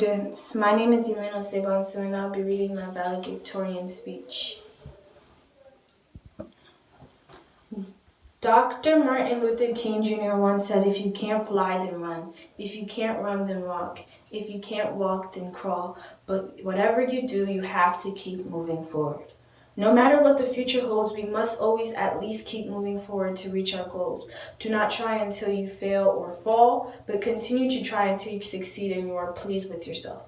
students, my name is Yelena Sebansu and I'll be reading my valedictorian speech. Dr. Martin Luther King Jr. once said, if you can't fly, then run. If you can't run, then walk. If you can't walk, then crawl. But whatever you do, you have to keep moving forward. No matter what the future holds, we must always at least keep moving forward to reach our goals. Do not try until you fail or fall, but continue to try until you succeed and you are pleased with yourself.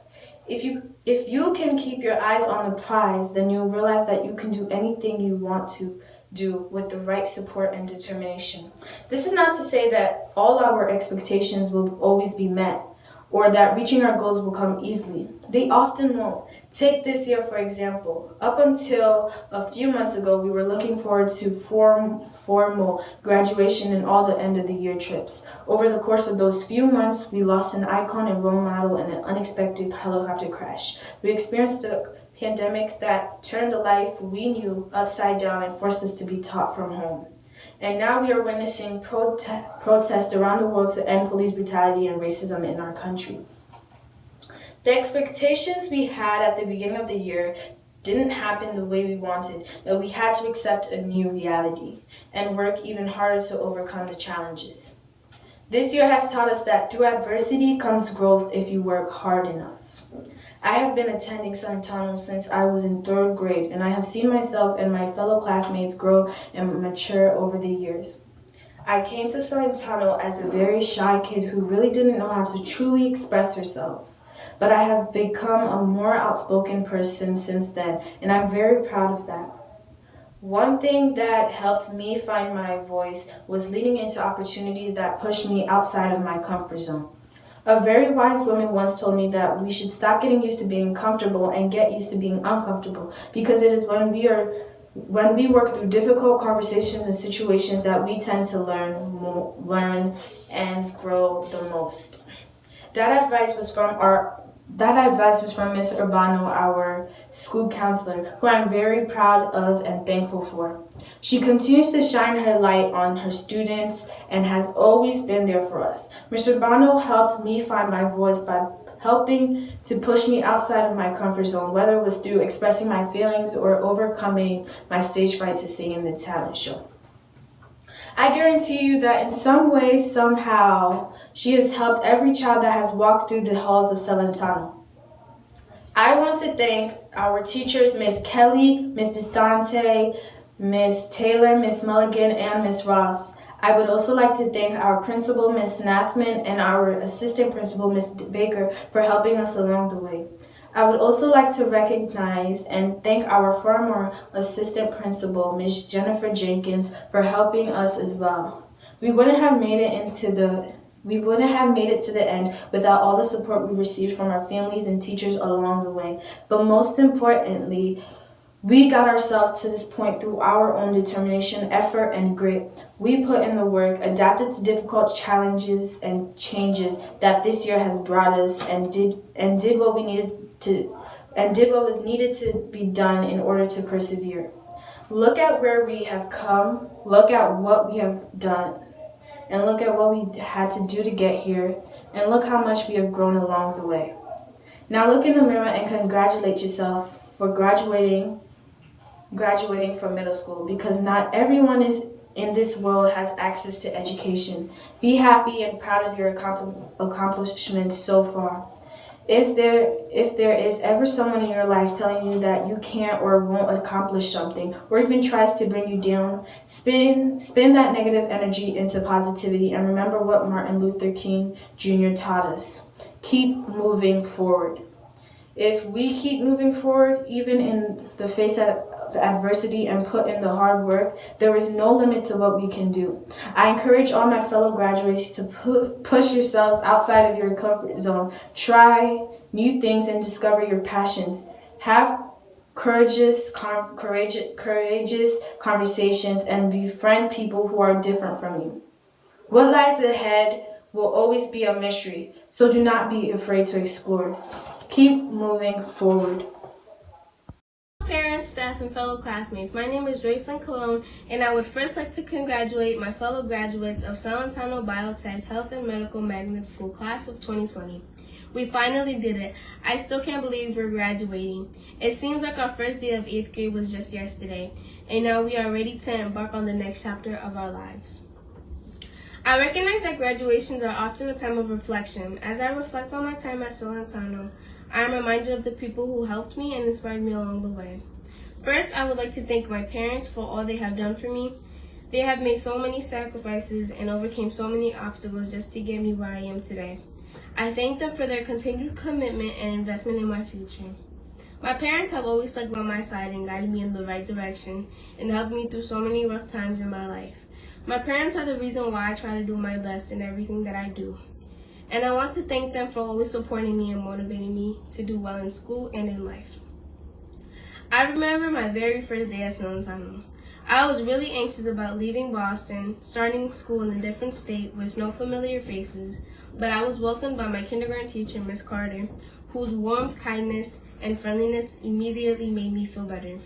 If you can keep your eyes on the prize, then you'll realize that you can do anything you want to do with the right support and determination. This is not to say that all our expectations will always be met, or that reaching our goals will come easily. They often won't. Take this year, for example. Up until a few months ago, we were looking forward to formal graduation and all the end-of-the-year trips. Over the course of those few months, we lost an icon and role model in an unexpected helicopter crash. We experienced a pandemic that turned the life we knew upside down and forced us to be taught from home. And now we are witnessing protests around the world to end police brutality and racism in our country. The expectations we had at the beginning of the year didn't happen the way we wanted, but we had to accept a new reality and work even harder to overcome the challenges. This year has taught us that through adversity comes growth if you work hard enough. I have been attending Salentano since I was in 3rd grade, and I have seen myself and my fellow classmates grow and mature over the years. I came to Salentano as a very shy kid who really didn't know how to truly express herself. But I have become a more outspoken person since then, and I'm very proud of that. One thing that helped me find my voice was leaning into opportunities that pushed me outside of my comfort zone. A very wise woman once told me that we should stop getting used to being comfortable and get used to being uncomfortable, because it is when we work through difficult conversations and situations that we tend to learn and grow the most. That advice was from Ms. Urbano, our school counselor, who I'm very proud of and thankful for. She continues to shine her light on her students and has always been there for us. Ms. Urbano helped me find my voice by helping to push me outside of my comfort zone, whether it was through expressing my feelings or overcoming my stage fright to sing in the talent show. I guarantee you that in some way, somehow, she has helped every child that has walked through the halls of Salentano. I want to thank our teachers, Ms. Kelly, Ms. Distante, Ms. Taylor, Ms. Mulligan, and Ms. Ross. I would also like to thank our principal, Ms. Nathman, and our assistant principal, Ms. Baker, for helping us along the way. I would also like to recognize and thank our former assistant principal, Ms. Jennifer Jenkins, for helping us as well. We wouldn't have made it to the end without all the support we received from our families and teachers along the way. But most importantly, we got ourselves to this point through our own determination, effort, and grit. We put in the work, adapted to difficult challenges and changes that this year has brought us, and did what was needed to be done in order to persevere. Look at where we have come, look at what we have done, and look at what we had to do to get here, and look how much we have grown along the way. Now look in the mirror and congratulate yourself for graduating from middle school, because not everyone in this world has access to education. Be happy and proud of your accomplishments so far. If there is ever someone in your life telling you that you can't or won't accomplish something, or even tries to bring you down, spin that negative energy into positivity and remember what Martin Luther King Jr. taught us. Keep moving forward. If we keep moving forward, even in the face of adversity, and put in the hard work, there is no limit to what we can do. I encourage all my fellow graduates to push yourselves outside of your comfort zone. Try new things and discover your passions. Have courageous conversations and befriend people who are different from you. What lies ahead will always be a mystery, so do not be afraid to explore. Keep moving forward. Parents, staff, and fellow classmates, my name is Joycelyn Colon, and I would first like to congratulate my fellow graduates of Salentano Biotech Health and Medical Magnet School Class of 2020. We finally did it. I still can't believe we're graduating. It seems like our first day of 8th grade was just yesterday, and now we are ready to embark on the next chapter of our lives. I recognize that graduations are often a time of reflection. As I reflect on my time at Celentano, I am reminded of the people who helped me and inspired me along the way. First, I would like to thank my parents for all they have done for me. They have made so many sacrifices and overcame so many obstacles just to get me where I am today. I thank them for their continued commitment and investment in my future. My parents have always stuck by my side and guided me in the right direction and helped me through so many rough times in my life. My parents are the reason why I try to do my best in everything that I do. And I want to thank them for always supporting me and motivating me to do well in school and in life. I remember my very first day at Celentano. I was really anxious about leaving Boston, starting school in a different state with no familiar faces, but I was welcomed by my kindergarten teacher, Miss Carter, whose warmth, kindness, and friendliness immediately made me feel better.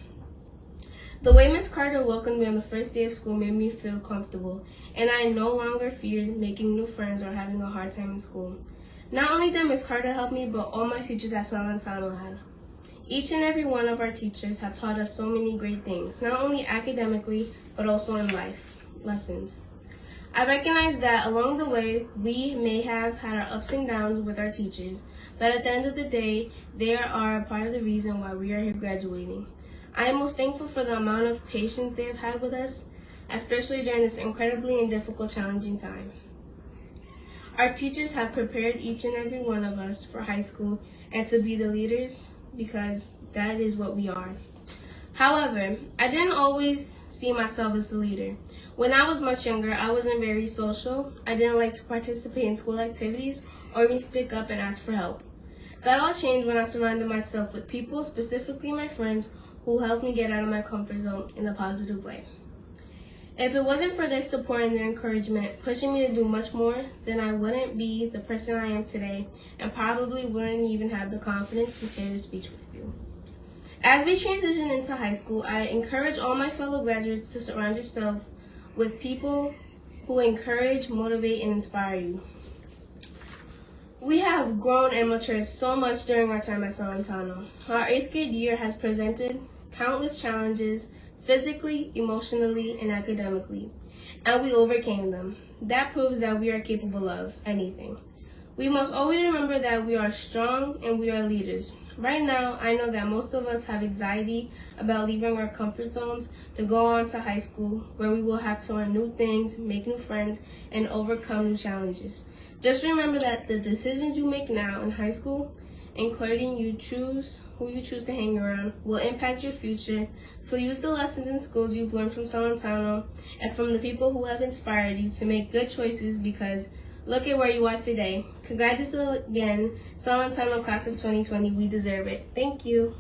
The way Miss Carter welcomed me on the first day of school made me feel comfortable, and I no longer feared making new friends or having a hard time in school. Not only did Miss Carter help me, but all my teachers at Celentano had. Each and every one of our teachers have taught us so many great things, not only academically, but also in life lessons. I recognize that along the way, we may have had our ups and downs with our teachers, but at the end of the day, they are a part of the reason why we are here graduating. I am most thankful for the amount of patience they have had with us, especially during this incredibly and difficult, challenging time. Our teachers have prepared each and every one of us for high school and to be the leaders, because that is what we are. However, I didn't always see myself as a leader. When I was much younger, I wasn't very social. I didn't like to participate in school activities or even speak up and ask for help. That all changed when I surrounded myself with people, specifically my friends, who helped me get out of my comfort zone in a positive way. If it wasn't for their support and their encouragement, pushing me to do much more, then I wouldn't be the person I am today and probably wouldn't even have the confidence to share this speech with you. As we transition into high school, I encourage all my fellow graduates to surround yourself with people who encourage, motivate, and inspire you. We have grown and matured so much during our time at Celentano. Our 8th grade year has presented countless challenges, physically, emotionally, and academically, and we overcame them. That proves that we are capable of anything. We must always remember that we are strong and we are leaders. Right now, I know that most of us have anxiety about leaving our comfort zones to go on to high school, where we will have to learn new things, make new friends, and overcome new challenges. Just remember that the decisions you make now in high school, including who you choose to hang around, will impact your future. So use the lessons and skills you've learned from Celentano and from the people who have inspired you to make good choices, because look at where you are today. Congratulations again, Celentano Class of 2020. We deserve it. Thank you.